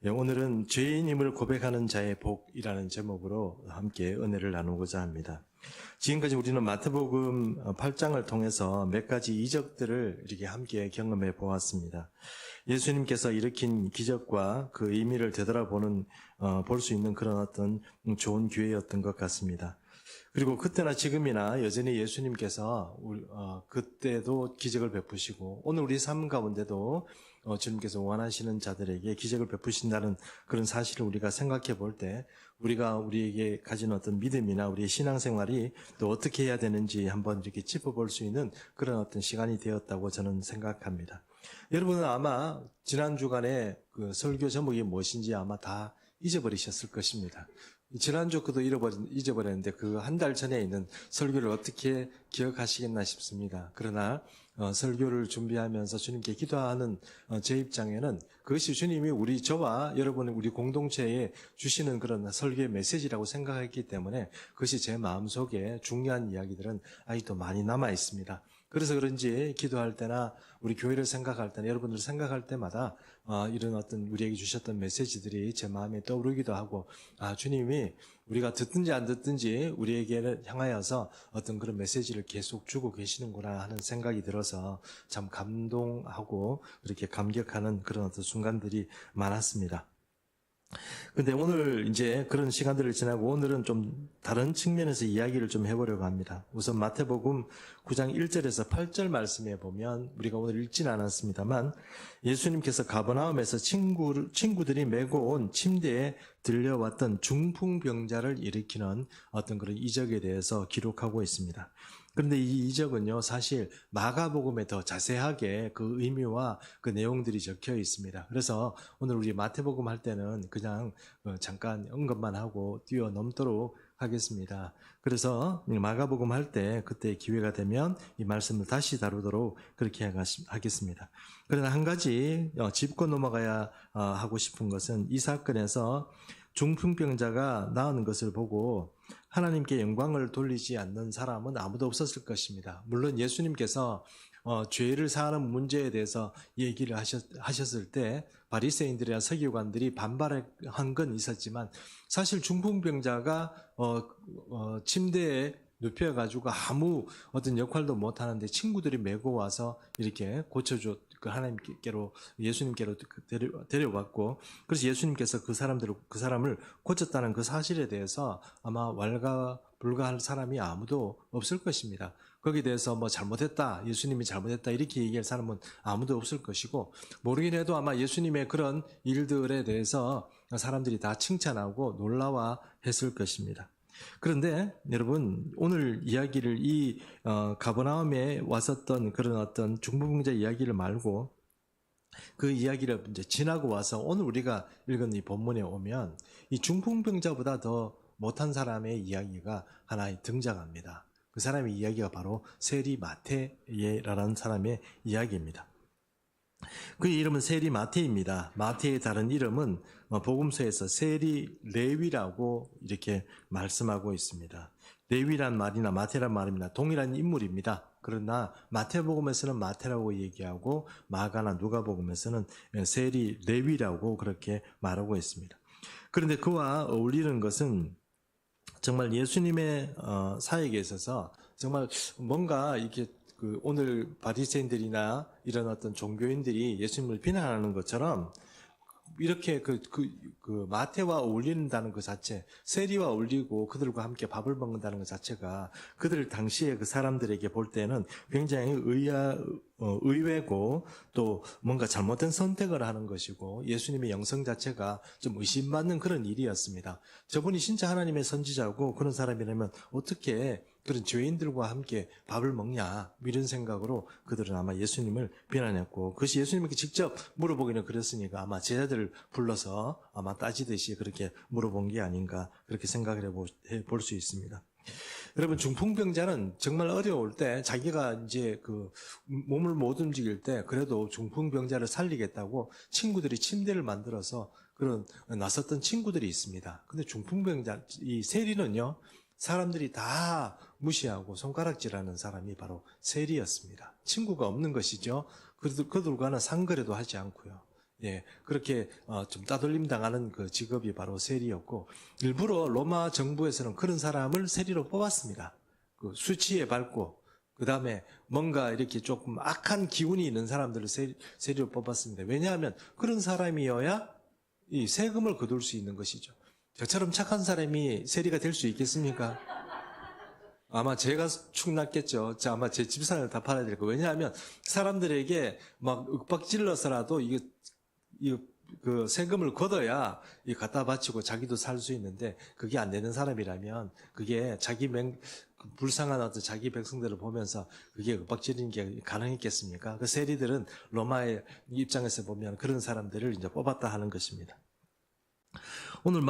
오늘은 죄인임을 고백하는 자의 복이라는 제목으로 함께 은혜를 나누고자 합니다. 지금까지 우리는 마태복음 8장을 통해서 몇 가지 이적들을 이렇게 함께 경험해 보았습니다. 예수님께서 일으킨 기적과 그 의미를 되돌아보는 볼 수 있는 그런 어떤 좋은 기회였던 것 같습니다. 그리고 그때나 지금이나 여전히 예수님께서 그때도 기적을 베푸시고 오늘 우리 삶 가운데도 주님께서 원하시는 자들에게 기적을 베푸신다는 그런 사실을 우리가 생각해 볼 때 우리가 우리에게 가진 어떤 믿음이나 우리의 신앙생활이 또 어떻게 해야 되는지 한번 이렇게 짚어볼 수 있는 그런 어떤 시간이 되었다고 저는 생각합니다. 여러분은 아마 지난 주간에 그 설교 제목이 무엇인지 아마 다 잊어버리셨을 것입니다. 지난주 그도 잊어버렸는데 그 한 달 전에 있는 설교를 어떻게 기억하시겠나 싶습니다. 그러나 설교를 준비하면서 주님께 기도하는 제 입장에는 그것이 주님이 저와 여러분 우리 공동체에 주시는 그런 설교의 메시지라고 생각했기 때문에 그것이 제 마음속에 중요한 이야기들은 아직도 많이 남아 있습니다. 그래서 그런지 기도할 때나 우리 교회를 생각할 때나 여러분들을 생각할 때마다 이런 어떤 우리에게 주셨던 메시지들이 제 마음에 떠오르기도 하고 주님이 우리가 듣든지 안 듣든지 우리에게 향하여서 어떤 그런 메시지를 계속 주고 계시는구나 하는 생각이 들어서 참 감동하고 그렇게 감격하는 그런 어떤 순간들이 많았습니다. 근데 오늘 이제 그런 시간들을 지나고 오늘은 좀 다른 측면에서 이야기를 좀 해보려고 합니다. 우선 마태복음 9장 1절에서 8절 말씀에 보면 우리가 오늘 읽지는 않았습니다만 예수님께서 가버나움에서 친구들이 메고 온 침대에 들려왔던 중풍병자를 일으키는 어떤 그런 이적에 대해서 기록하고 있습니다. 그런데 이 이적은요, 사실 마가복음에 더 자세하게 그 의미와 그 내용들이 적혀 있습니다. 그래서 오늘 우리 마태복음 할 때는 그냥 잠깐 언급만 하고 뛰어넘도록 하겠습니다. 그래서 마가복음 할 때 그때 기회가 되면 이 말씀을 다시 다루도록 그렇게 하겠습니다. 그러나 한 가지 짚고 넘어가야 하고 싶은 것은 이 사건에서 중풍병자가 나은 것을 보고 하나님께 영광을 돌리지 않는 사람은 아무도 없었을 것입니다. 물론 예수님께서 죄를 사하는 문제에 대해서 얘기를 하셨을 때 바리새인들이나 서기관들이 반발한 건 있었지만 사실 중풍병자가 침대에 눕혀가지고 아무 어떤 역할도 못하는데 친구들이 메고 와서 이렇게 고쳐줘 하나님께로 예수님께로 데려왔고 그래서 예수님께서 그 사람을 고쳤다는 그 사실에 대해서 아마 왈가불가할 사람이 아무도 없을 것입니다. 거기에 대해서 뭐 잘못했다, 예수님이 잘못했다 이렇게 얘기할 사람은 아무도 없을 것이고 모르긴 해도 아마 예수님의 그런 일들에 대해서 사람들이 다 칭찬하고 놀라워했을 것입니다. 그런데 여러분 오늘 이야기를 이 가버나움에 왔었던 그런 어떤 중풍병자 이야기를 말고 그 이야기를 이제 지나고 와서 오늘 우리가 읽은 이 본문에 오면 이 중풍병자보다 더 못한 사람의 이야기가 하나 등장합니다. 그 사람의 이야기가 바로 세리 마태라는 사람의 이야기입니다. 그 이름은 세리 마태입니다. 마태의 다른 이름은 복음서에서 세리 레위라고 이렇게 말씀하고 있습니다. 레위란 말이나 마태란 말입니다. 동일한 인물입니다. 그러나 마태복음에서는 마태라고 얘기하고 마가나 누가복음에서는 세리 레위라고 그렇게 말하고 있습니다. 그런데 그와 어울리는 것은 정말 예수님의 사역에 있어서 정말 뭔가 이렇게 오늘 바리새인들이나 이런 어떤 종교인들이 예수님을 비난하는 것처럼 이렇게 마태와 어울린다는 것 자체, 세리와 어울리고 그들과 함께 밥을 먹는다는 것 자체가 그들 당시에 그 사람들에게 볼 때는 굉장히 의외고 또 뭔가 잘못된 선택을 하는 것이고 예수님의 영성 자체가 좀 의심받는 그런 일이었습니다. 저분이 진짜 하나님의 선지자고 그런 사람이라면 어떻게 그런 죄인들과 함께 밥을 먹냐 이런 생각으로 그들은 아마 예수님을 비난했고 그것이 예수님께 직접 물어보기는 그랬으니까 아마 제자들을 불러서 아마 따지듯이 그렇게 물어본 게 아닌가 그렇게 생각을 해볼 수 있습니다. 여러분 중풍병자는 정말 어려울 때 자기가 이제 몸을 못 움직일 때 그래도 중풍병자를 살리겠다고 친구들이 침대를 만들어서 그런 나섰던 친구들이 있습니다. 근데 중풍병자 이 세리는요 사람들이 다 무시하고 손가락질하는 사람이 바로 세리였습니다. 친구가 없는 것이죠. 그들과는 상거래도 하지 않고요. 예, 그렇게 좀 따돌림 당하는 그 직업이 바로 세리였고, 일부러 로마 정부에서는 그런 사람을 세리로 뽑았습니다. 그 수치에 밟고, 그 다음에 뭔가 이렇게 조금 악한 기운이 있는 사람들을 세리로 뽑았습니다. 왜냐하면 그런 사람이어야 이 세금을 거둘 수 있는 것이죠. 저처럼 착한 사람이 세리가 될 수 있겠습니까? 아마 제가 축났겠죠. 아마 제 집산을 다 팔아야 될 거예요. 왜냐하면 사람들에게 막 윽박질러서라도 그 세금을 걷어야 갖다 바치고 자기도 살 수 있는데, 그게 안 되는 사람이라면 그게 불쌍한 어떤 자기 백성들을 보면서 그게 윽박지르는 게 가능했겠습니까? 그 세리들은 로마의 입장에서 보면 그런 사람들을 이제 뽑았다 하는 것입니다. 오늘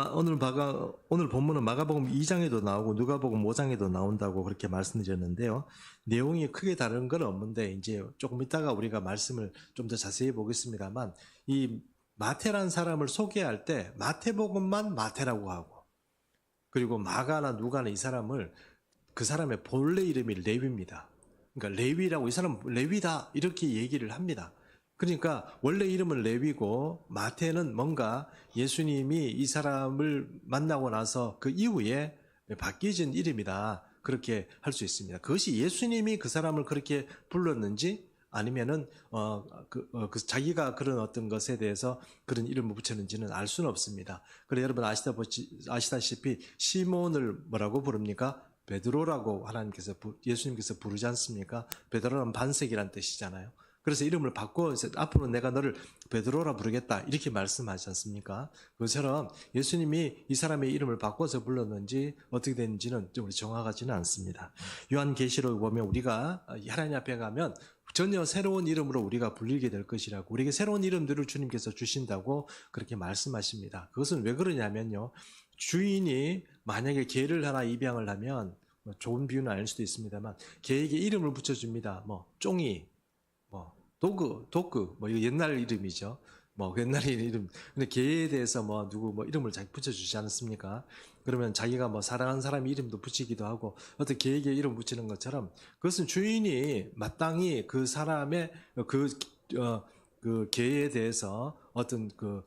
본문은 마가복음 2장에도 나오고 누가복음 5장에도 나온다고 그렇게 말씀드렸는데요. 내용이 크게 다른 건 없는데 이제 조금 이따가 우리가 말씀을 좀 더 자세히 보겠습니다만, 이 마태라는 사람을 소개할 때 마태복음만 마태라고 하고, 그리고 마가나 누가는 이 사람을 그 사람의 본래 이름이 레위입니다. 그러니까 레위라고, 이 사람 레위다 이렇게 얘기를 합니다. 그러니까 원래 이름은 레위고 마태는 뭔가 예수님이 이 사람을 만나고 나서 그 이후에 바뀌어진 이름이다, 그렇게 할 수 있습니다. 그것이 예수님이 그 사람을 그렇게 불렀는지 아니면은 자기가 그런 어떤 것에 대해서 그런 이름을 붙였는지는 알 수는 없습니다. 그래서 여러분 아시다시피 시몬을 뭐라고 부릅니까? 베드로라고 예수님께서 부르지 않습니까? 베드로는 반석이란 뜻이잖아요. 그래서 이름을 바꿔 앞으로 내가 너를 베드로라 부르겠다 이렇게 말씀하지 않습니까? 그것처럼 예수님이 이 사람의 이름을 바꿔서 불렀는지 어떻게 됐는지는 좀 정확하지는 않습니다. 요한계시록을 보면 우리가 하나님 앞에 가면 전혀 새로운 이름으로 우리가 불리게 될 것이라고, 우리에게 새로운 이름들을 주님께서 주신다고 그렇게 말씀하십니다. 그것은 왜 그러냐면요, 주인이 만약에 개를 하나 입양을 하면, 좋은 비유는 아닐 수도 있습니다만, 개에게 이름을 붙여줍니다. 쫑이, 도그, 이거 옛날 이름이죠. 옛날 이름. 근데 개에 대해서 누구 이름을 자기 붙여주지 않습니까? 그러면 자기가 사랑하는 사람 이름도 붙이기도 하고, 어떤 개에게 이름 붙이는 것처럼, 그것은 주인이 마땅히 그 사람의 그 개에 대해서 어떤 그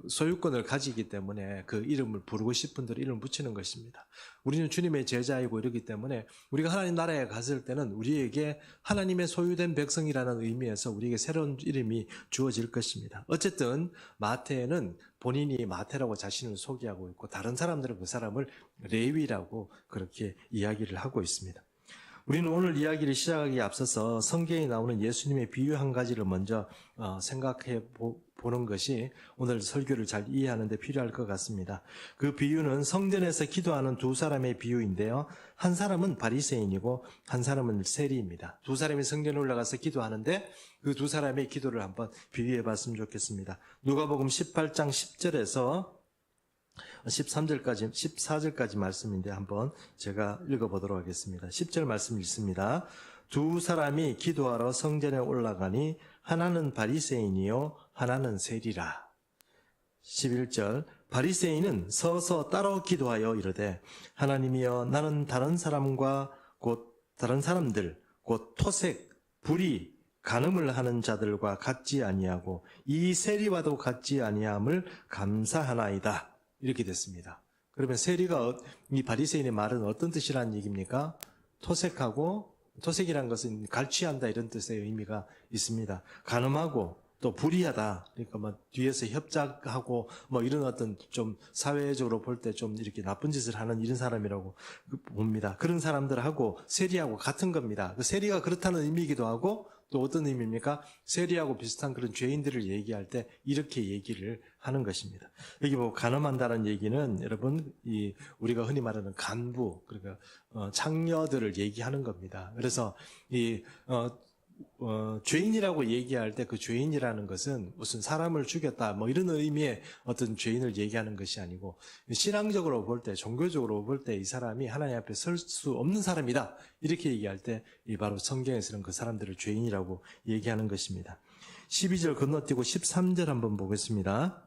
소유권을 가지기 때문에 그 이름을 부르고 싶은 대로 이름을 붙이는 것입니다. 우리는 주님의 제자이고 이러기 때문에 우리가 하나님 나라에 갔을 때는 우리에게 하나님의 소유된 백성이라는 의미에서 우리에게 새로운 이름이 주어질 것입니다. 어쨌든 마태는 본인이 마태라고 자신을 소개하고 있고, 다른 사람들은 그 사람을 레위라고 그렇게 이야기를 하고 있습니다. 우리는 오늘 이야기를 시작하기에 앞서서 성경에 나오는 예수님의 비유 한 가지를 먼저 생각해 보는 것이 오늘 설교를 잘 이해하는 데 필요할 것 같습니다. 그 비유는 성전에서 기도하는 두 사람의 비유인데요. 한 사람은 바리새인이고 한 사람은 세리입니다. 두 사람이 성전에 올라가서 기도하는데 그 두 사람의 기도를 한번 비교해 봤으면 좋겠습니다. 누가복음 18장 10절에서 14절까지 말씀인데 한번 제가 읽어보도록 하겠습니다. 10절 말씀 읽습니다. 두 사람이 기도하러 성전에 올라가니 하나는 바리새인이요 하나는 세리라. 11절 바리새인은 서서 따로 기도하여 이르되 하나님이여 나는 다른 사람들 곧 토색, 불의, 간음을 하는 자들과 같지 아니하고 이 세리와도 같지 아니함을 감사하나이다. 이렇게 됐습니다. 그러면 세리가, 이 바리새인의 말은 어떤 뜻이라는 얘기입니까? 토색이란 것은 갈취한다 이런 뜻의 의미가 있습니다. 간음하고 또 불의하다, 그러니까 뒤에서 협작하고 이런 어떤 좀 사회적으로 볼 때 좀 이렇게 나쁜 짓을 하는 이런 사람이라고 봅니다. 그런 사람들하고 세리하고 같은 겁니다. 그 세리가 그렇다는 의미이기도 하고, 또 어떤 의미입니까? 세리하고 비슷한 그런 죄인들을 얘기할 때 이렇게 얘기를 하는 것입니다. 여기 간음한다는 얘기는 여러분, 우리가 흔히 말하는 간부, 그러니까 창녀들을 얘기하는 겁니다. 그래서 죄인이라고 얘기할 때 그 죄인이라는 것은 무슨 사람을 죽였다 이런 의미의 어떤 죄인을 얘기하는 것이 아니고, 신앙적으로 볼 때, 종교적으로 볼 때 이 사람이 하나님 앞에 설 수 없는 사람이다 이렇게 얘기할 때 바로 성경에서는 그 사람들을 죄인이라고 얘기하는 것입니다. 12절 건너뛰고 13절 한번 보겠습니다.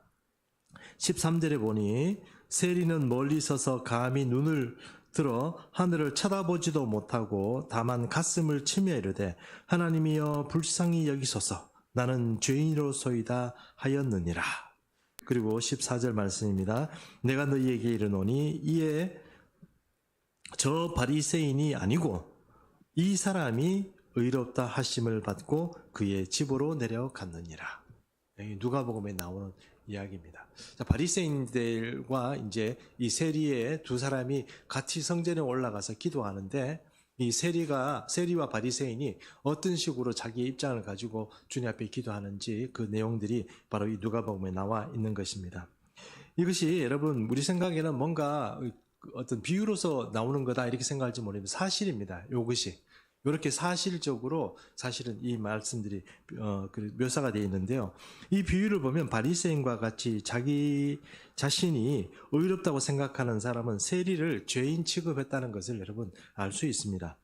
13절에 보니 세리는 멀리 서서 감히 눈을 들어 하늘을 쳐다보지도 못하고 다만 가슴을 치며 이르되 하나님이여 불쌍히 여기소서. 나는 죄인으로소이다 하였느니라. 그리고 14절 말씀입니다. 내가 너희에게 이르노니 이에 저 바리새인이 아니고 이 사람이 의롭다 하심을 받고 그의 집으로 내려갔느니라. 여기 누가복음에 나오는 이야기입니다. 자, 바리새인들과 이제 이 세리의 두 사람이 같이 성전에 올라가서 기도하는데 이 세리와 바리새인이 어떤 식으로 자기의 입장을 가지고 주님 앞에 기도하는지 그 내용들이 바로 이 누가복음에 나와 있는 것입니다. 이것이 여러분 우리 생각에는 뭔가 어떤 비유로서 나오는 거다 이렇게 생각할지 모르겠는데 사실입니다. 이것이 이렇게 사실적으로 사실은 이 말씀들이 묘사가 되어 있는데요. 이 비유를 보면 바리새인과 같이 자기 자신이 의롭다고 생각하는 사람은 세리를 죄인 취급했다는 것을 여러분 알 수 있습니다.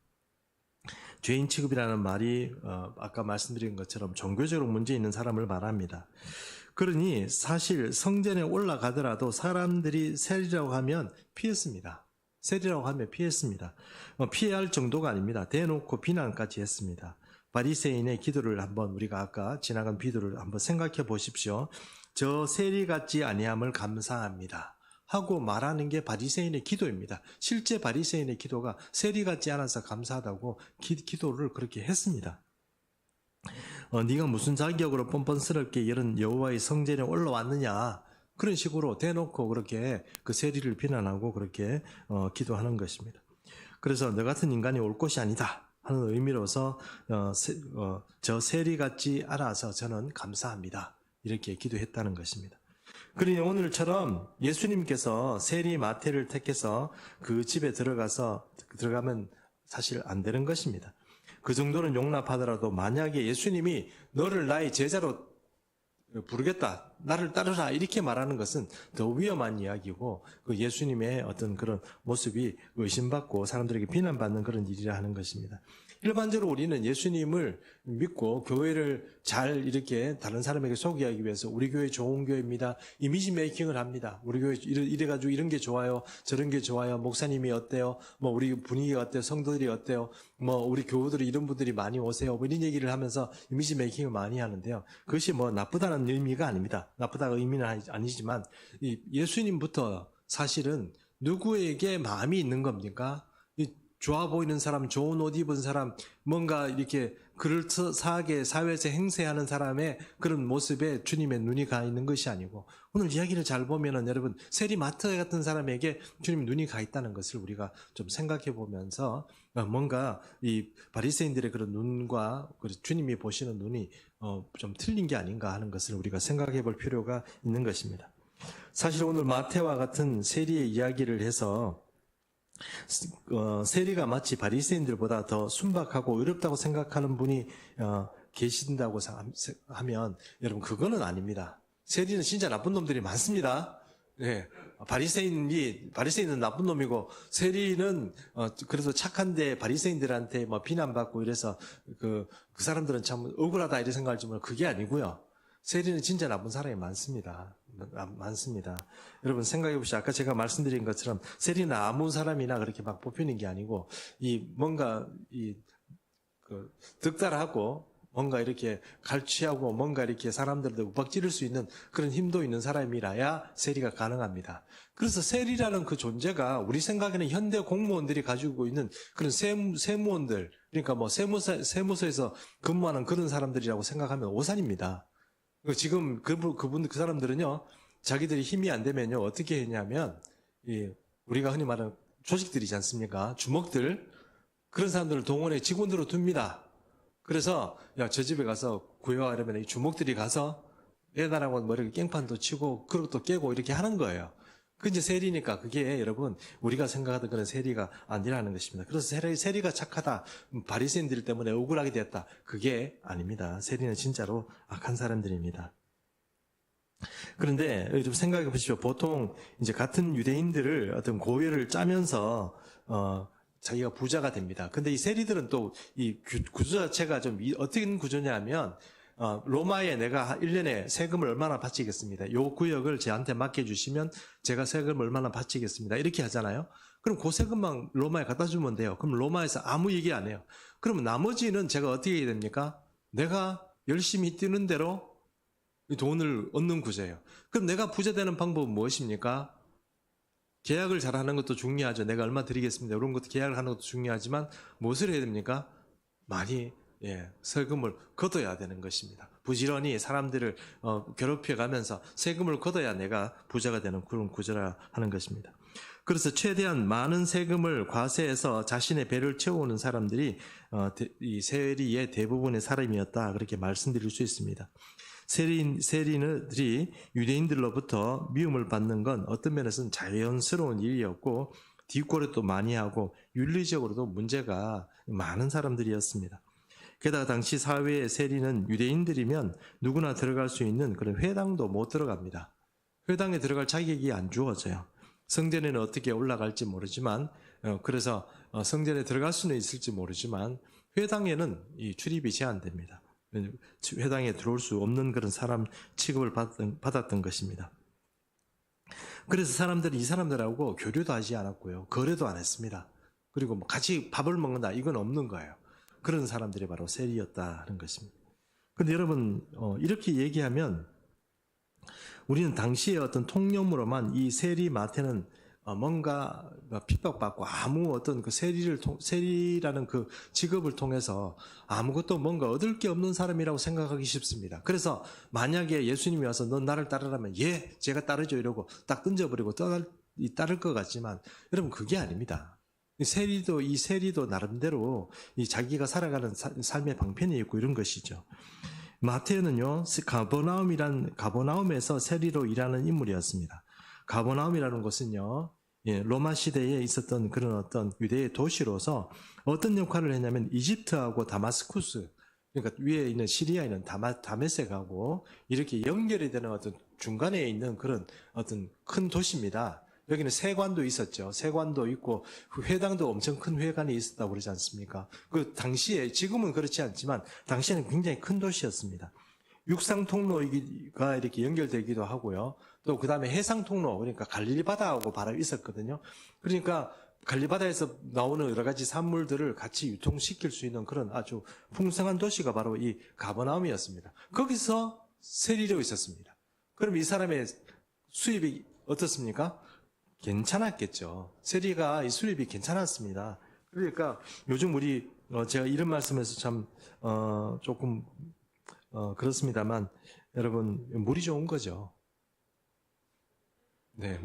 죄인 취급이라는 말이 아까 말씀드린 것처럼 종교적으로 문제 있는 사람을 말합니다. 그러니 사실 성전에 올라가더라도 사람들이 세리라고 하면 피했습니다. 세리라고 하면 피했습니다. 피해야 할 정도가 아닙니다. 대놓고 비난까지 했습니다. 바리새인의 기도를 한번 우리가 아까 지나간 비도를 한번 생각해 보십시오. 저 세리 같지 아니함을 감사합니다 하고 말하는 게 바리새인의 기도입니다. 실제 바리새인의 기도가 세리 같지 않아서 감사하다고 기도를 그렇게 했습니다. 네가 무슨 자격으로 뻔뻔스럽게 이런 여호와의 성전에 올라왔느냐, 그런 식으로 대놓고 그렇게 그 세리를 비난하고 그렇게 기도하는 것입니다. 그래서 너 같은 인간이 올 곳이 아니다 하는 의미로서 저 세리 같지 않아서 저는 감사합니다 이렇게 기도했다는 것입니다. 그러니 오늘처럼 예수님께서 세리 마태를 택해서 그 집에 들어가면 사실 안 되는 것입니다. 그 정도는 용납하더라도 만약에 예수님이 너를 나의 제자로 부르겠다, 나를 따르라 이렇게 말하는 것은 더 위험한 이야기고 그 예수님의 어떤 그런 모습이 의심받고 사람들에게 비난받는 그런 일이라 하는 것입니다. 일반적으로 우리는 예수님을 믿고 교회를 잘 이렇게 다른 사람에게 소개하기 위해서 우리 교회 좋은 교회입니다, 이미지 메이킹을 합니다. 우리 교회 이래가지고 이런 게 좋아요, 저런 게 좋아요, 목사님이 어때요, 뭐 우리 분위기가 어때요, 성도들이 어때요, 뭐 우리 교우들이 이런 분들이 많이 오세요, 뭐 이런 얘기를 하면서 이미지 메이킹을 많이 하는데요. 그것이 뭐 나쁘다는 의미가 아닙니다. 나쁘다는 의미는 아니지만 예수님부터 사실은 누구에게 마음이 있는 겁니까? 좋아 보이는 사람, 좋은 옷 입은 사람, 뭔가 이렇게 그럴싸하게 사회에서 행세하는 사람의 그런 모습에 주님의 눈이 가 있는 것이 아니고, 오늘 이야기를 잘 보면은 여러분 세리 마태 같은 사람에게 주님 눈이 가 있다는 것을 우리가 좀 생각해 보면서 뭔가 이 바리새인들의 그런 눈과 주님이 보시는 눈이 좀 틀린 게 아닌가 하는 것을 우리가 생각해 볼 필요가 있는 것입니다. 사실 오늘 마태와 같은 세리의 이야기를 해서 세리가 마치 바리새인들보다 더 순박하고 의롭다고 생각하는 분이 계신다고 하면 여러분 그거는 아닙니다. 세리는 진짜 나쁜 놈들이 많습니다. 네. 바리새인은 나쁜 놈이고 세리는 그래서 착한데 바리새인들한테 뭐 비난받고 이래서 그 사람들은 참 억울하다 이렇게 생각할지만 그게 아니고요. 세리는 진짜 나쁜 사람이 많습니다. 여러분 생각해 보시죠. 아까 제가 말씀드린 것처럼 세리는 아무 사람이나 그렇게 막 뽑히는 게 아니고 뭔가 득달하고 뭔가 이렇게 갈취하고 뭔가 이렇게 사람들도 윽박지를 수 있는 그런 힘도 있는 사람이라야 세리가 가능합니다. 그래서 세리라는 그 존재가 우리 생각에는 현대 공무원들이 가지고 있는 그런 세무원들, 그러니까 뭐 세무서에서 근무하는 그런 사람들이라고 생각하면 오산입니다. 지금 그 사람들은요, 자기들이 힘이 안 되면요, 어떻게 했냐면, 우리가 흔히 말하는 조직들이지 않습니까? 주먹들, 그런 사람들을 동원해 직원으로 둡니다. 그래서, 야, 저 집에 가서 구해와 이러면 이 주먹들이 가서 애들하고 뭐 이렇게 깽판도 치고, 그릇도 깨고 이렇게 하는 거예요. 그 이제 세리니까 그게 여러분, 우리가 생각하던 그런 세리가 아니라는 것입니다. 그래서 세리가 착하다, 바리새인들 때문에 억울하게 됐다. 그게 아닙니다. 세리는 진짜로 악한 사람들입니다. 그런데 좀 생각해 보십시오. 보통 이제 같은 유대인들을 어떤 고회를 짜면서 자기가 부자가 됩니다. 근데 이 세리들은 또 이 구조 자체가 좀 어떤 구조냐면 로마에 내가 1년에 세금을 얼마나 바치겠습니다. 요 구역을 저한테 맡겨주시면 제가 세금을 얼마나 바치겠습니다. 이렇게 하잖아요. 그럼 그 세금만 로마에 갖다 주면 돼요. 그럼 로마에서 아무 얘기 안 해요. 그러면 나머지는 제가 어떻게 해야 됩니까? 내가 열심히 뛰는 대로 이 돈을 얻는 구조예요. 그럼 내가 부자 되는 방법은 무엇입니까? 계약을 잘하는 것도 중요하죠. 내가 얼마 드리겠습니다. 이런 것도 계약을 하는 것도 중요하지만 무엇을 해야 됩니까? 많이 세금을 걷어야 되는 것입니다. 부지런히 사람들을 괴롭혀가면서 세금을 걷어야 내가 부자가 되는 그런 구조라 하는 것입니다. 그래서 최대한 많은 세금을 과세해서 자신의 배를 채워오는 사람들이 이 세리의 대부분의 사람이었다, 그렇게 말씀드릴 수 있습니다. 세리들이 유대인들로부터 미움을 받는 건 어떤 면에서는 자연스러운 일이었고 뒷거래도 많이 하고 윤리적으로도 문제가 많은 사람들이었습니다. 게다가 당시 사회의 세리는 유대인들이면 누구나 들어갈 수 있는 그런 회당도 못 들어갑니다. 회당에 들어갈 자격이 안 주어져요. 성전에는 어떻게 올라갈지 모르지만, 그래서 성전에 들어갈 수는 있을지 모르지만 회당에는 이 출입이 제한됩니다. 회당에 들어올 수 없는 그런 사람 취급을 받았던 것입니다. 그래서 사람들이 이 사람들하고 교류도 하지 않았고요, 거래도 안 했습니다. 그리고 뭐 같이 밥을 먹는다, 이건 없는 거예요. 그런 사람들이 바로 세리였다 하는 것입니다. 그런데 여러분, 이렇게 얘기하면 우리는 당시의 어떤 통념으로만 이 세리 마태는 뭔가 핍박받고 아무 어떤 그 세리라는 그 직업을 통해서 아무것도 뭔가 얻을 게 없는 사람이라고 생각하기 쉽습니다. 그래서 만약에 예수님이 와서 넌 나를 따르라면 제가 따르죠 이러고 딱 던져버리고 따를 것 같지만 여러분, 그게 아닙니다. 이 세리도 나름대로 이 자기가 살아가는 삶의 방편이 있고 이런 것이죠. 마태는요, 가버나움에서 세리로 일하는 인물이었습니다. 가버나움이라는 곳은요, 로마 시대에 있었던 그런 어떤 유대의 도시로서 어떤 역할을 했냐면 이집트하고 다마스쿠스, 그러니까 위에 있는 시리아에 있는 다메섹하고 이렇게 연결이 되는 어떤 중간에 있는 그런 어떤 큰 도시입니다. 여기는 세관도 있었죠. 세관도 있고 회당도 엄청 큰 회관이 있었다고 그러지 않습니까? 그 당시에, 지금은 그렇지 않지만 당시에는 굉장히 큰 도시였습니다. 육상통로가 이렇게 연결되기도 하고요. 또 그 다음에 해상통로, 그러니까 갈릴리 바다하고 바로 있었거든요. 그러니까 갈릴리 바다에서 나오는 여러 가지 산물들을 같이 유통시킬 수 있는 그런 아주 풍성한 도시가 바로 이 가버나움이었습니다. 거기서 세리로 있었습니다. 그럼 이 사람의 수입이 어떻습니까? 괜찮았겠죠. 세리가 이 수입이 괜찮았습니다. 그러니까 요즘 제가 이런 말씀에서 참 조금 그렇습니다만 여러분, 물이 좋은 거죠. 네,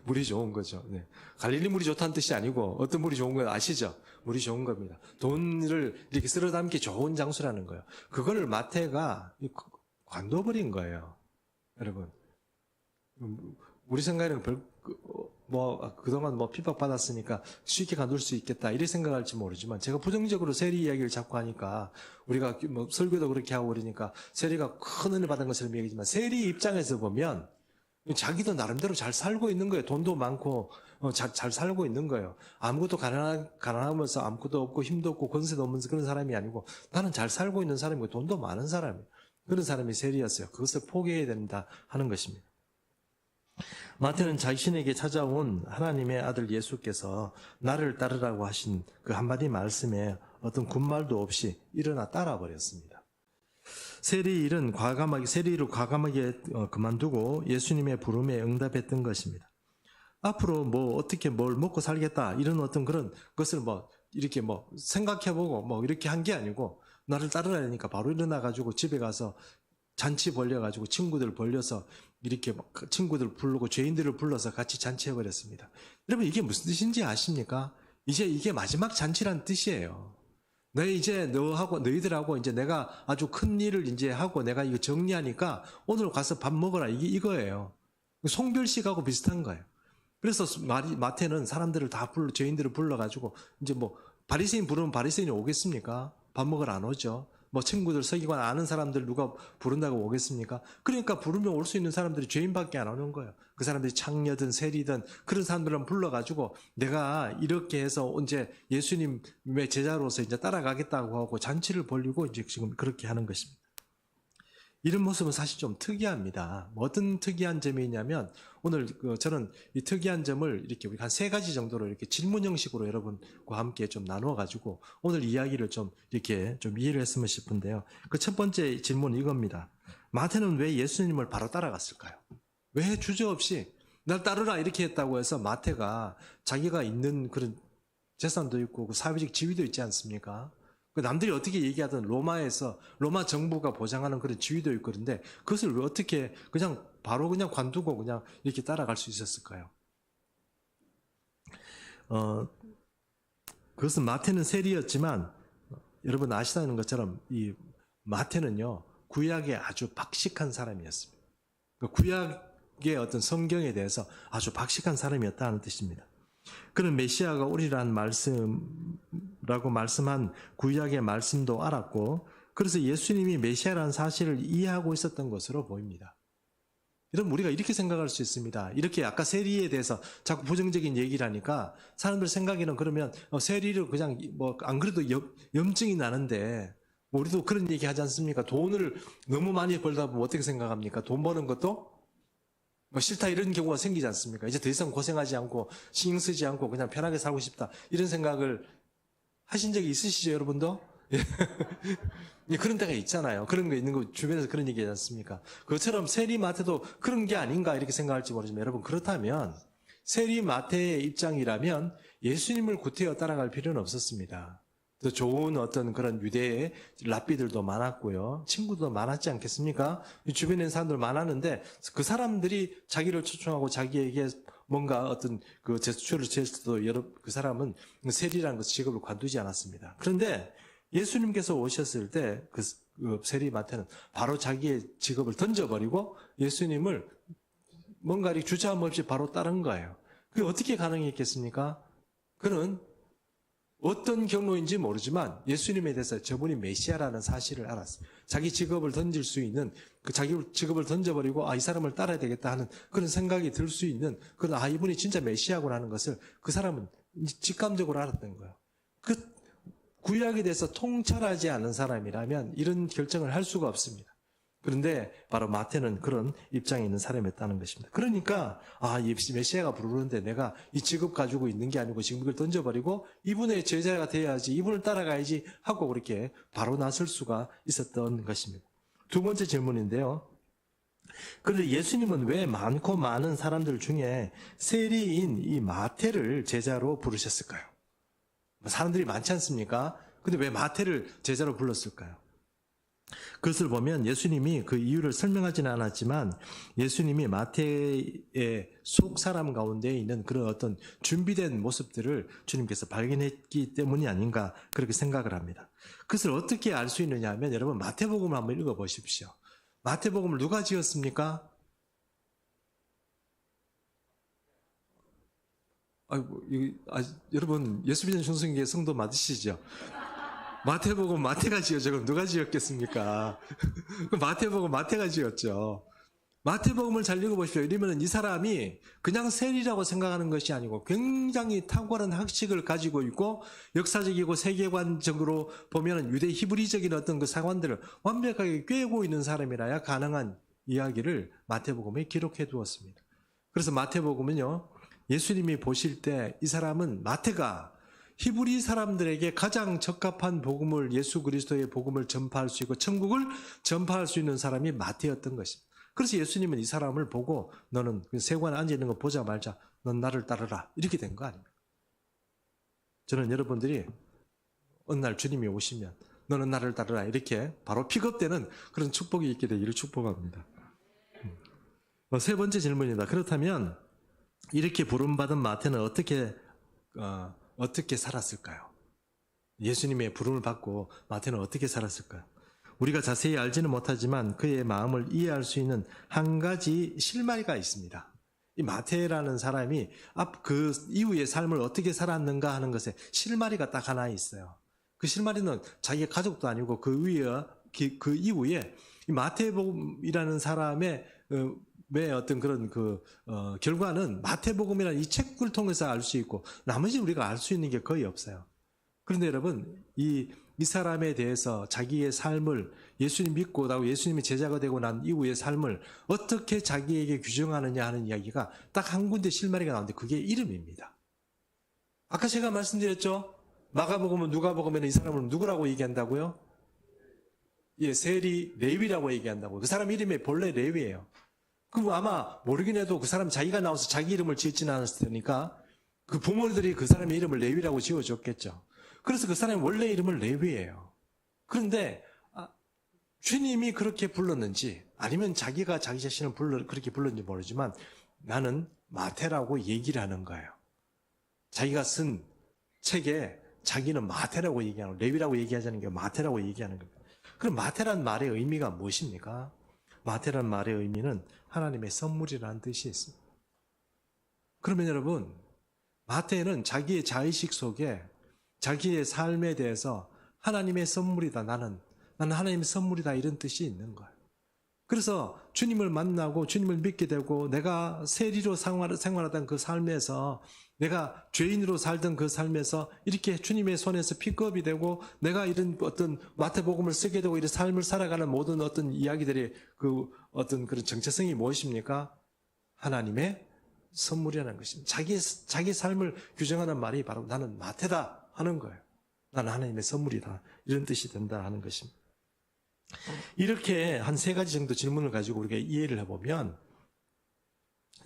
물이 좋은 거죠. 네. 갈릴리 물이 좋다는 뜻이 아니고 어떤 물이 좋은 거 아시죠? 물이 좋은 겁니다. 돈을 이렇게 쓸어 담기 좋은 장소라는 거예요. 그걸 마태가 관둬버린 거예요. 여러분, 우리 생각에는 그동안 핍박받았으니까 쉽게 가둘 수 있겠다, 이렇게 생각할지 모르지만, 제가 부정적으로 세리 이야기를 자꾸 하니까, 우리가 설교도 그렇게 하고 그러니까, 세리가 큰 은혜 받은 것처럼 얘기지만, 세리 입장에서 보면, 자기도 나름대로 잘 살고 있는 거예요. 돈도 많고, 잘 살고 있는 거예요. 아무것도 가난하면서 아무것도 없고, 힘도 없고, 권세도 없는 그런 사람이 아니고, 나는 잘 살고 있는 사람이고, 돈도 많은 사람이에요. 그런 사람이 세리였어요. 그것을 포기해야 된다 하는 것입니다. 마태는 자신에게 찾아온 하나님의 아들 예수께서 나를 따르라고 하신 그 한마디 말씀에 어떤 군말도 없이 일어나 따라버렸습니다. 세리를 과감하게 그만두고 예수님의 부름에 응답했던 것입니다. 앞으로 어떻게 뭘 먹고 살겠다, 이런 어떤 그런 것을 이렇게 생각해보고 이렇게 한 게 아니고, 나를 따르라니까 바로 일어나가지고 집에 가서 잔치 벌려가지고 친구들 벌려서 이렇게 친구들 부르고 죄인들을 불러서 같이 잔치해버렸습니다. 여러분, 이게 무슨 뜻인지 아십니까? 이제 이게 마지막 잔치란 뜻이에요. 이제 너희들하고 이제 내가 아주 큰 일을 이제 하고 내가 이거 정리하니까 오늘 가서 밥 먹어라, 이거예요. 송별식하고 비슷한 거예요. 그래서 마태는 사람들을 다 죄인들을 불러가지고 이제 바리새인 부르면 바리새인이 오겠습니까? 밥 먹으러 안 오죠. 친구들, 서기관 아는 사람들 누가 부른다고 오겠습니까? 그러니까 부르면 올 수 있는 사람들이 죄인밖에 안 오는 거예요. 그 사람들이 창녀든 세리든 그런 사람들은 불러가지고 내가 이렇게 해서 이제 예수님의 제자로서 이제 따라가겠다고 하고 잔치를 벌리고 이제 지금 그렇게 하는 것입니다. 이런 모습은 사실 좀 특이합니다. 뭐 어떤 특이한 점이 있냐면 오늘 저는 이 특이한 점을 이렇게 우리 한 3가지 정도로 이렇게 질문 형식으로 여러분과 함께 좀 나누어 가지고 오늘 이야기를 좀 이렇게 좀 이해를 했으면 싶은데요. 그 첫 번째 질문은 이겁니다. 마태는 왜 예수님을 바로 따라갔을까요? 왜 주저없이 날 따르라 이렇게 했다고 해서 마태가 자기가 있는 그런 재산도 있고 그 사회적 지위도 있지 않습니까? 그 남들이 어떻게 얘기하든 로마에서 로마 정부가 보장하는 그런 지위도 있고 그런데 그것을 왜 어떻게 그냥 바로 그냥 관두고 그냥 이렇게 따라갈 수 있었을까요? 그것은 마태는 세리였지만 여러분 아시다는 것처럼 이 마태는요 구약에 아주 박식한 사람이었습니다. 그 구약의 어떤 성경에 대해서 아주 박식한 사람이었다는 뜻입니다. 그는 메시아가 오리라는 말씀라고 말씀한 구약의 말씀도 알았고 그래서 예수님이 메시아라는 사실을 이해하고 있었던 것으로 보입니다. 여러분 우리가 이렇게 생각할 수 있습니다. 이렇게 아까 세리에 대해서 자꾸 부정적인 얘기를 하니까 사람들 생각에는 그러면 세리를 그냥 뭐 안 그래도 염증이 나는데 우리도 그런 얘기 하지 않습니까? 돈을 너무 많이 벌다 보면 어떻게 생각합니까? 돈 버는 것도 싫다 이런 경우가 생기지 않습니까? 이제 더 이상 고생하지 않고 신경 쓰지 않고 그냥 편하게 살고 싶다 이런 생각을 하신 적이 있으시죠 여러분도? 그런 때가 있잖아요. 그런 거 있는 거 주변에서 그런 얘기 하지 않습니까? 그것처럼 세리마태도 그런 게 아닌가 이렇게 생각할지 모르지만 여러분 그렇다면 세리마태의 입장이라면 예수님을 구태여 따라갈 필요는 없었습니다. 더 좋은 어떤 그런 유대의 랍비들도 많았고요. 친구도 많았지 않겠습니까? 주변에 있는 사람들 많았는데 그 사람들이 자기를 초청하고 자기에게 뭔가 어떤 그 제스처를 지을 때도 그 사람은 세리라는 그 직업을 관두지 않았습니다. 그런데 예수님께서 오셨을 때 그 세리마태는 바로 자기의 직업을 던져버리고 예수님을 뭔가 이렇게 주저함 없이 바로 따른 거예요. 그게 어떻게 가능했겠습니까? 그는 어떤 경로인지 모르지만 예수님에 대해서 저분이 메시아라는 사실을 알았어요. 자기 직업을 던질 수 있는 자기 직업을 던져버리고 이 사람을 따라야 되겠다 하는 그런 생각이 들 수 있는 그런 이분이 진짜 메시아구나 하는 것을 그 사람은 직감적으로 알았던 거예요. 그 구약에 대해서 통찰하지 않은 사람이라면 이런 결정을 할 수가 없습니다. 그런데 바로 마태는 그런 입장에 있는 사람이었다는 것입니다. 그러니까 메시아가 부르는데 내가 이 직업 가지고 있는 게 아니고 지금 이걸 던져버리고 이분의 제자가 돼야지 이분을 따라가야지 하고 그렇게 바로 나설 수가 있었던 것입니다. 두 번째 질문인데요. 그런데 예수님은 왜 많고 많은 사람들 중에 세리인 이 마태를 제자로 부르셨을까요? 사람들이 많지 않습니까? 근데 왜 마태를 제자로 불렀을까요? 그것을 보면 예수님이 그 이유를 설명하지는 않았지만 예수님이 마태의 속 사람 가운데 있는 그런 어떤 준비된 모습들을 주님께서 발견했기 때문이 아닌가 그렇게 생각을 합니다. 그것을 어떻게 알 수 있느냐 하면 여러분 마태복음을 한번 읽어보십시오. 마태복음을 누가 지었습니까? 여러분 예수 믿는 충성교회 성도 맞으시죠? 마태복음 마태가 지었죠. 그럼 누가 지었겠습니까? 마태복음 마태가 지었죠. 마태복음을 잘 읽어보십시오. 이러면 이 사람이 그냥 세리라고 생각하는 것이 아니고 굉장히 탁월한 학식을 가지고 있고 역사적이고 세계관적으로 보면 유대 히브리적인 어떤 그 사관들을 완벽하게 꿰고 있는 사람이라야 가능한 이야기를 마태복음에 기록해 두었습니다. 그래서 마태복음은요, 예수님이 보실 때 이 사람은 마태가 히브리 사람들에게 가장 적합한 복음을 예수 그리스도의 복음을 전파할 수 있고 천국을 전파할 수 있는 사람이 마태였던 것입니다. 그래서 예수님은 이 사람을 보고 너는 세관에 앉아 있는 거 보자 말자 넌 나를 따르라 이렇게 된 거 아닙니까? 저는 여러분들이 어느 날 주님이 오시면 너는 나를 따르라 이렇게 바로 픽업되는 그런 축복이 있게 되기를 축복합니다. 세 번째 질문입니다. 그렇다면 이렇게 부름받은 마태는 어떻게 살았을까요? 예수님의 부름을 받고 마태는 어떻게 살았을까요? 우리가 자세히 알지는 못하지만 그의 마음을 이해할 수 있는 한 가지 실마리가 있습니다. 이 마태라는 사람이 그 이후의 삶을 어떻게 살았는가 하는 것에 실마리가 딱 하나 있어요. 그 실마리는 자기의 가족도 아니고 그 이후에 이 마태복음이라는 사람의 어떤 그런 결과는 마태복음이라는 이 책을 통해서 알 수 있고 나머지 우리가 알 수 있는 게 거의 없어요. 그런데 여러분 이 이 사람에 대해서 자기의 삶을 예수님 믿고 나고 예수님의 제자가 되고 난 이후의 삶을 어떻게 자기에게 규정하느냐 하는 이야기가 딱 한 군데 실마리가 나오는데 그게 이름입니다. 아까 제가 말씀드렸죠? 마가복음은 누가복음에는 이 사람을 누구라고 얘기한다고요? 예, 세리 레위라고 얘기한다고. 그 사람 이름이 본래 레위예요. 그럼 아마 모르긴 해도 그 사람 자기가 나와서 자기 이름을 지었지는 않았을 테니까 그 부모들이 그 사람의 이름을 레위라고 지어줬겠죠. 그래서 그 사람의 원래 이름은 레위예요. 그런데 주님이 그렇게 불렀는지 아니면 자기가 자기 자신을 그렇게 불렀는지 모르지만 나는 마태라고 얘기를 하는 거예요. 자기가 쓴 책에 자기는 마태라고 얘기하는 거예요. 레위라고 얘기하자는 게 마태라고 얘기하는 거예요. 그럼 마태란 말의 의미가 무엇입니까? 마태란 말의 의미는 하나님의 선물이라는 뜻이 있습니다. 그러면 여러분, 마태는 자기의 자의식 속에 자기의 삶에 대해서 하나님의 선물이다. 나는 하나님의 선물이다. 이런 뜻이 있는 거예요. 그래서 주님을 만나고 주님을 믿게 되고 내가 세리로 생활하던 그 삶에서 내가 죄인으로 살던 그 삶에서 이렇게 주님의 손에서 픽업이 되고 내가 이런 어떤 마태복음을 쓰게 되고 이런 삶을 살아가는 모든 어떤 이야기들의 그 어떤 그런 정체성이 무엇입니까? 하나님의 선물이라는 것입니다. 자기 삶을 규정하는 말이 바로 나는 마태다 하는 거예요. 나는 하나님의 선물이다. 이런 뜻이 된다 하는 것입니다. 이렇게 한 3가지 정도 질문을 가지고 우리가 이해를 해보면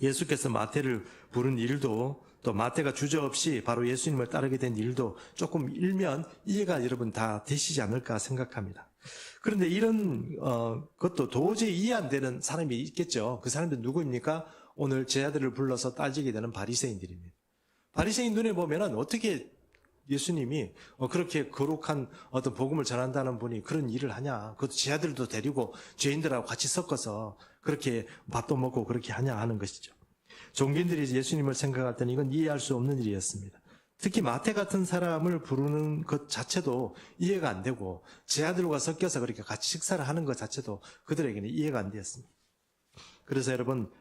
예수께서 마태를 부른 일도 또 마태가 주저없이 바로 예수님을 따르게 된 일도 조금 일면 이해가 여러분 다 되시지 않을까 생각합니다. 그런데 이런 것도 도저히 이해 안 되는 사람이 있겠죠. 그 사람들 누구입니까? 오늘 제 아들을 불러서 따지게 되는 바리새인들입니다. 바리새인 눈에 보면은 어떻게 예수님이 그렇게 거룩한 어떤 복음을 전한다는 분이 그런 일을 하냐. 그것도 제 아들도 데리고 죄인들하고 같이 섞어서 그렇게 밥도 먹고 그렇게 하냐 하는 것이죠. 종교인들이 예수님을 생각할 때는 이건 이해할 수 없는 일이었습니다. 특히 마태 같은 사람을 부르는 것 자체도 이해가 안 되고 제 아들과 섞여서 그렇게 같이 식사를 하는 것 자체도 그들에게는 이해가 안 되었습니다. 그래서 여러분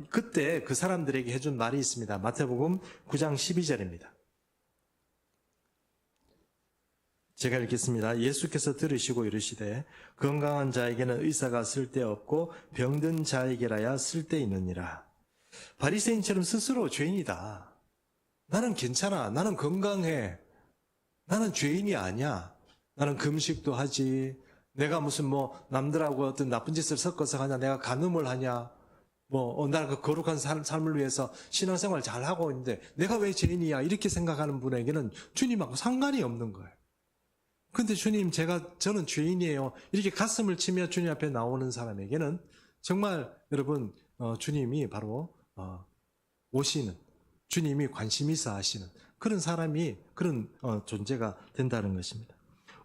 그때 그 사람들에게 해준 말이 있습니다. 마태복음 9장 12절입니다. 제가 읽겠습니다. 예수께서 들으시고 이르시되 건강한 자에게는 의사가 쓸데없고 병든 자에게라야 쓸데있느니라. 바리새인처럼 스스로 죄인이다. 나는 괜찮아. 나는 건강해. 나는 죄인이 아니야. 나는 금식도 하지. 내가 무슨 남들하고 어떤 나쁜 짓을 섞어서 하냐. 내가 간음을 하냐. 나는 그 거룩한 삶을 위해서 신앙생활 잘 하고 있는데 내가 왜 죄인이야. 이렇게 생각하는 분에게는 주님하고 상관이 없는 거예요. 근데 주님, 저는 죄인이에요. 이렇게 가슴을 치며 주님 앞에 나오는 사람에게는 정말 여러분, 주님이 바로, 오시는, 주님이 관심 있어 하시는 그런 사람이, 그런 존재가 된다는 것입니다.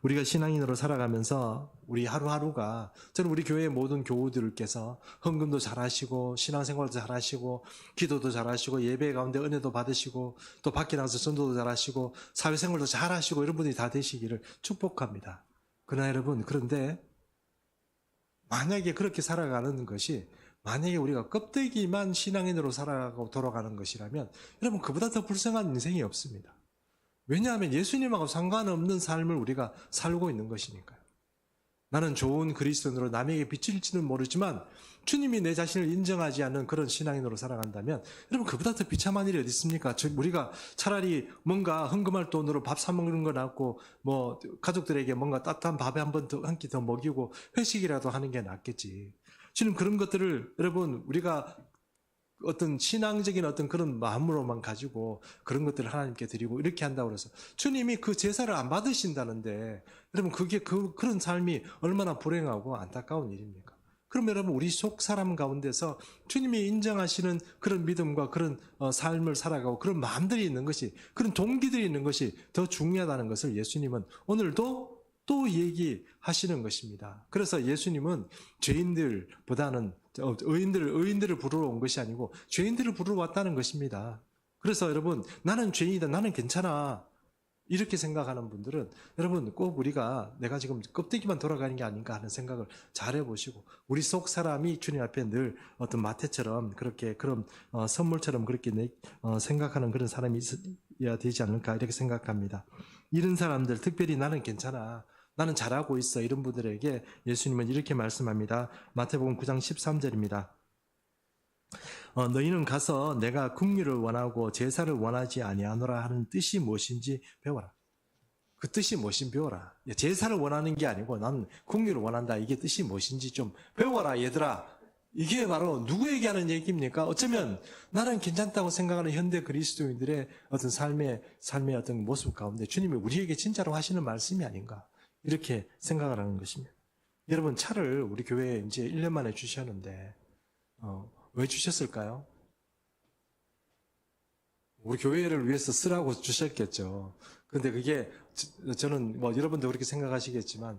우리가 신앙인으로 살아가면서 우리 하루하루가 저는 우리 교회의 모든 교우들께서 헌금도 잘하시고 신앙생활도 잘하시고 기도도 잘하시고 예배 가운데 은혜도 받으시고 또 밖에 나가서 전도도 잘하시고 사회생활도 잘하시고 이런 분들이 다 되시기를 축복합니다. 그러나 여러분, 그런데 만약에 그렇게 살아가는 것이 만약에 우리가 껍데기만 신앙인으로 살아가고 돌아가는 것이라면 여러분, 그보다 더 불쌍한 인생이 없습니다. 왜냐하면 예수님하고 상관없는 삶을 우리가 살고 있는 것이니까요. 나는 좋은 그리스도인으로 남에게 비칠지는 모르지만 주님이 내 자신을 인정하지 않는 그런 신앙인으로 살아간다면 여러분, 그보다 더 비참한 일이 어디 있습니까? 우리가 차라리 뭔가 헌금할 돈으로 밥 사 먹는 거 낫고 가족들에게 뭔가 따뜻한 밥에 한 끼 더 먹이고 회식이라도 하는 게 낫겠지. 지금 그런 것들을 여러분, 우리가 어떤 신앙적인 어떤 그런 마음으로만 가지고 그런 것들을 하나님께 드리고 이렇게 한다고 해서 주님이 그 제사를 안 받으신다는데 여러분, 그게 그런 삶이 얼마나 불행하고 안타까운 일입니까? 그럼 여러분, 우리 속 사람 가운데서 주님이 인정하시는 그런 믿음과 그런 삶을 살아가고 그런 마음들이 있는 것이, 그런 동기들이 있는 것이 더 중요하다는 것을 예수님은 오늘도 또 얘기하시는 것입니다. 그래서 예수님은 죄인들보다는 의인들을 부르러 온 것이 아니고 죄인들을 부르러 왔다는 것입니다. 그래서 여러분, 나는 죄인이다, 나는 괜찮아, 이렇게 생각하는 분들은 여러분, 꼭 우리가 내가 지금 껍데기만 돌아가는 게 아닌가 하는 생각을 잘 해보시고 우리 속 사람이 주님 앞에 늘 어떤 마태처럼 그렇게 그런 선물처럼 그렇게 생각하는 그런 사람이 있어야 되지 않을까 이렇게 생각합니다. 이런 사람들, 특별히 나는 괜찮아, 나는 잘하고 있어, 이런 분들에게 예수님은 이렇게 말씀합니다. 마태복음 9장 13절입니다. 너희는 가서 내가 긍휼을 원하고 제사를 원하지 아니하노라 하는 뜻이 무엇인지 배워라. 그 뜻이 무엇인지 배워라. 제사를 원하는 게 아니고 나는 긍휼을 원한다. 이게 뜻이 무엇인지 좀 배워라, 얘들아. 이게 바로 누구에게 하는 얘기입니까? 어쩌면 나는 괜찮다고 생각하는 현대 그리스도인들의 어떤 삶의 어떤 모습 가운데 주님이 우리에게 진짜로 하시는 말씀이 아닌가, 이렇게 생각을 하는 것입니다. 여러분, 차를 우리 교회에 이제 1년 만에 주셨는데 왜 주셨을까요? 우리 교회를 위해서 쓰라고 주셨겠죠. 근데 그게 저는 뭐 여러분도 그렇게 생각하시겠지만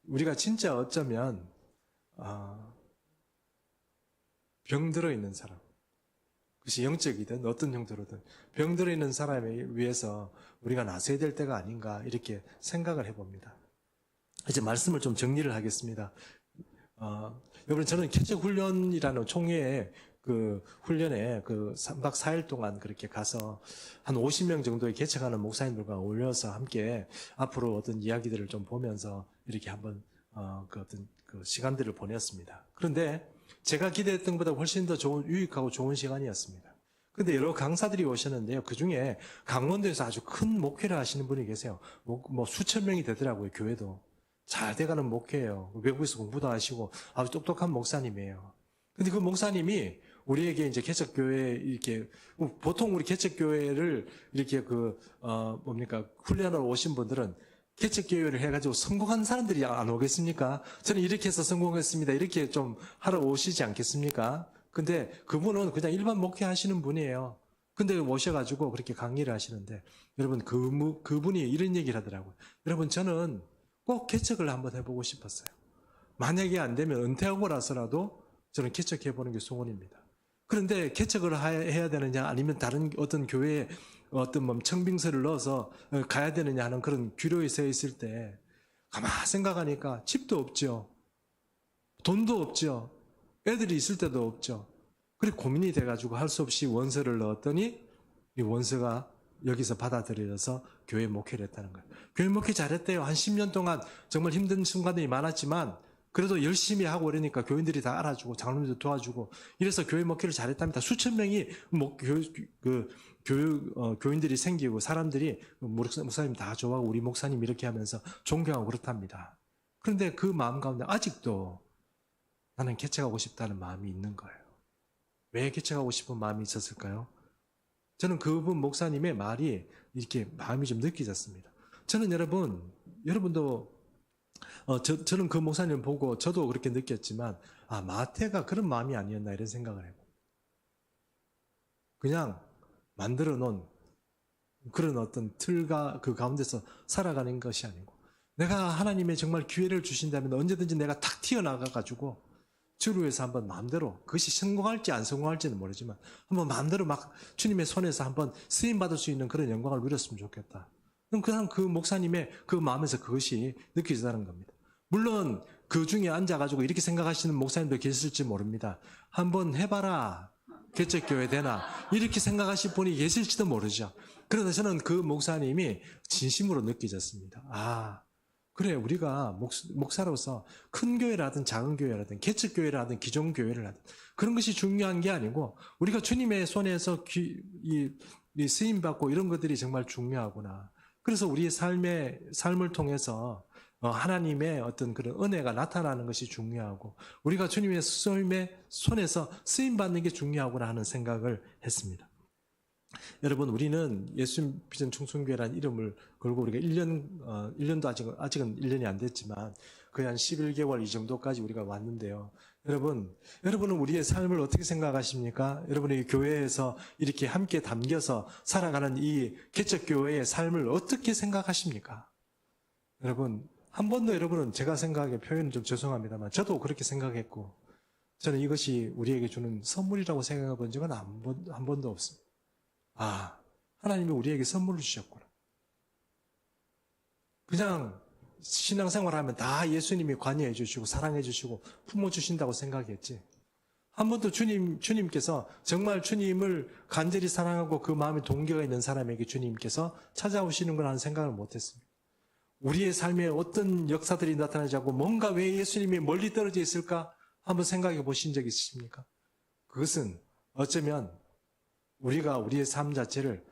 우리가 진짜 어쩌면 병들어 있는 사람, 그것이 영적이든 어떤 형태로든 병들어 있는 사람에 위해서 우리가 나서야 될 때가 아닌가, 이렇게 생각을 해봅니다. 이제 말씀을 좀 정리를 하겠습니다. 여러분, 저는 개척 훈련이라는 총회에 그 훈련에 그 3박 4일 동안 그렇게 가서 한 50명 정도의 개척하는 목사님들과 어울려서 함께 앞으로 어떤 이야기들을 좀 보면서 이렇게 한번 그 어떤 그 시간들을 보냈습니다. 그런데 제가 기대했던 것보다 훨씬 더 유익하고 좋은 시간이었습니다. 근데 여러 강사들이 오셨는데요. 그 중에 강원도에서 아주 큰 목회를 하시는 분이 계세요. 뭐 수천 명이 되더라고요. 교회도. 잘 돼가는 목회예요. 외국에서 공부도 하시고 아주 똑똑한 목사님이에요. 근데 그 목사님이 우리에게 이제 개척교회 이렇게, 보통 우리 개척교회를 이렇게 훈련하러 오신 분들은 개척교회를 해가지고 성공한 사람들이 안 오겠습니까? 저는 이렇게 해서 성공했습니다, 이렇게 좀 하러 오시지 않겠습니까? 근데 그분은 그냥 일반 목회하시는 분이에요. 근데 오셔가지고 그렇게 강의를 하시는데, 여러분, 그분이 이런 얘기를 하더라고요. 여러분, 저는 꼭 개척을 한번 해보고 싶었어요. 만약에 안 되면 은퇴하고 나서라도 저는 개척해보는 게 소원입니다. 그런데 개척을 해야 되느냐, 아니면 다른 어떤 교회에 어떤 청빙서를 넣어서 가야 되느냐 하는 그런 규로에 서 있을 때 가만 생각하니까 집도 없죠. 돈도 없죠. 애들이 있을 때도 없죠. 그리고 고민이 돼가지고 할 수 없이 원서를 넣었더니 이 원서가 여기서 받아들여져서 교회 목회를 했다는 거예요. 교회 목회 잘했대요. 한 10년 동안 정말 힘든 순간들이 많았지만 그래도 열심히 하고 이러니까 교인들이 다 알아주고 장로님도 도와주고 이래서 교회 목회를 잘했답니다. 수천 명이 교인들이 생기고 사람들이 목사님 다 좋아하고 우리 목사님 이렇게 하면서 존경하고 그렇답니다. 그런데 그 마음 가운데 아직도 나는 개척하고 싶다는 마음이 있는 거예요. 왜 개척하고 싶은 마음이 있었을까요? 저는 그분 목사님의 말이 이렇게 마음이 좀 느껴졌습니다. 저는 여러분도 저는 그 목사님을 보고 저도 그렇게 느꼈지만 마태가 그런 마음이 아니었나 이런 생각을 해요. 그냥 만들어 놓은 그런 어떤 틀과 그 가운데서 살아가는 것이 아니고 내가 하나님의 정말 기회를 주신다면 언제든지 내가 탁 튀어나가가지고 주를 위해서 한번 마음대로, 그것이 성공할지 안 성공할지는 모르지만 한번 마음대로 막 주님의 손에서 한번 쓰임받을 수 있는 그런 영광을 누렸으면 좋겠다. 그냥 그 목사님의 그 마음에서 그것이 느껴지다는 겁니다. 물론 그 중에 앉아가지고 이렇게 생각하시는 목사님도 계실지 모릅니다. 한번 해봐라, 개척교회 되나, 이렇게 생각하실 분이 계실지도 모르죠. 그러나 저는 그 목사님이 진심으로 느껴졌습니다. 그래, 우리가 목사로서 큰 교회라든 작은 교회라든 개척교회를 하든 기존교회를 하든 그런 것이 중요한 게 아니고 우리가 주님의 손에서 쓰임받고 이런 것들이 정말 중요하구나. 그래서 우리의 삶을 통해서 하나님의 어떤 그런 은혜가 나타나는 것이 중요하고 우리가 주님의 손에서 쓰임받는 게 중요하구나 하는 생각을 했습니다. 여러분, 우리는 예수 비전 청송교회라는 이름을 걸고 우리가 1년도 아직은 1년이 안 됐지만 거의 한 11개월 이 정도까지 우리가 왔는데요. 여러분은 우리의 삶을 어떻게 생각하십니까? 여러분의 교회에서 이렇게 함께 담겨서 살아가는 이 개척교회의 삶을 어떻게 생각하십니까? 여러분, 한 번도 여러분은 제가 생각하기에 표현은 좀 죄송합니다만 저도 그렇게 생각했고 저는 이것이 우리에게 주는 선물이라고 생각해 본 적은 한 번도 없습니다. 하나님이 우리에게 선물을 주셨구나. 그냥 신앙생활 하면 다 예수님이 관여해 주시고 사랑해 주시고 품어 주신다고 생각했지. 한 번도 주님께서 정말 주님을 간절히 사랑하고 그 마음에 동기가 있는 사람에게 주님께서 찾아오시는 걸 하는 생각을 못했습니다. 우리의 삶에 어떤 역사들이 나타나지 않고 뭔가 왜 예수님이 멀리 떨어져 있을까 한번 생각해 보신 적 있으십니까? 그것은 어쩌면 우리가 우리의 삶 자체를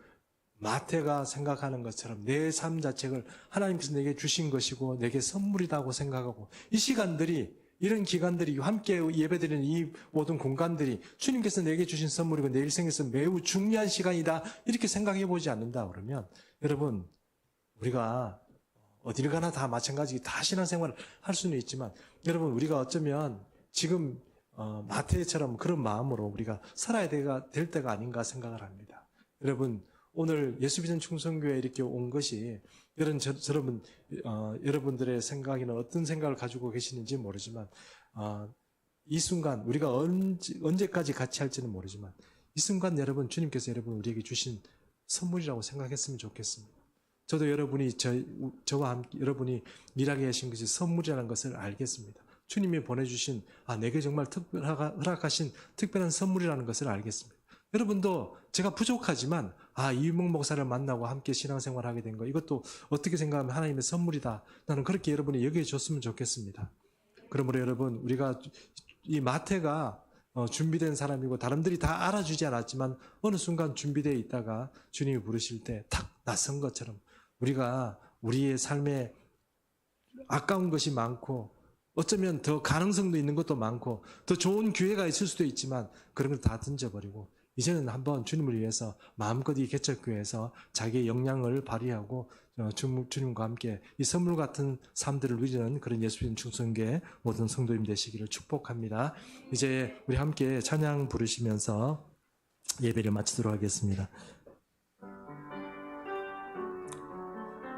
마태가 생각하는 것처럼 내 삶 자체를 하나님께서 내게 주신 것이고 내게 선물이라고 생각하고 이 시간들이 이런 기간들이 함께 예배드리는 이 모든 공간들이 주님께서 내게 주신 선물이고 내 일생에서 매우 중요한 시간이다 이렇게 생각해 보지 않는다 그러면 여러분 우리가 어디를 가나 다 마찬가지 다 신앙생활을 할 수는 있지만 여러분 우리가 어쩌면 지금 마태처럼 그런 마음으로 우리가 살아야 될 때가 아닌가 생각을 합니다. 여러분 오늘 예수 믿는 충성교회에 이렇게 온 것이 여러분들의 생각에는 어떤 생각을 가지고 계시는지 모르지만 이 순간 우리가 언제까지 같이 할지는 모르지만 이 순간 여러분 주님께서 우리에게 주신 선물이라고 생각했으면 좋겠습니다. 저도 여러분이 저와 함께 여러분이 일하게 하신 것이 선물이라는 것을 알겠습니다. 주님이 보내주신 내게 정말 허락하신 특별한 선물이라는 것을 알겠습니다. 여러분도 제가 부족하지만 이윤목 목사를 만나고 함께 신앙생활을 하게 된 거 이것도 어떻게 생각하면 하나님의 선물이다. 나는 그렇게 여러분이 여겨줬으면 좋겠습니다. 그러므로 여러분 우리가 이 마태가 준비된 사람이고 다른들이 다 알아주지 않았지만 어느 순간 준비되어 있다가 주님이 부르실 때 탁 낯선 것처럼 우리가 우리의 삶에 아까운 것이 많고 어쩌면 더 가능성도 있는 것도 많고 더 좋은 기회가 있을 수도 있지만 그런 걸 다 던져버리고 이제는 한번 주님을 위해서 마음껏 이 개척교회에서 자기의 역량을 발휘하고 주님과 함께 이 선물 같은 삶들을 누리는 그런 예수님 충성교회 모든 성도님 되시기를 축복합니다. 이제 우리 함께 찬양 부르시면서 예배를 마치도록 하겠습니다.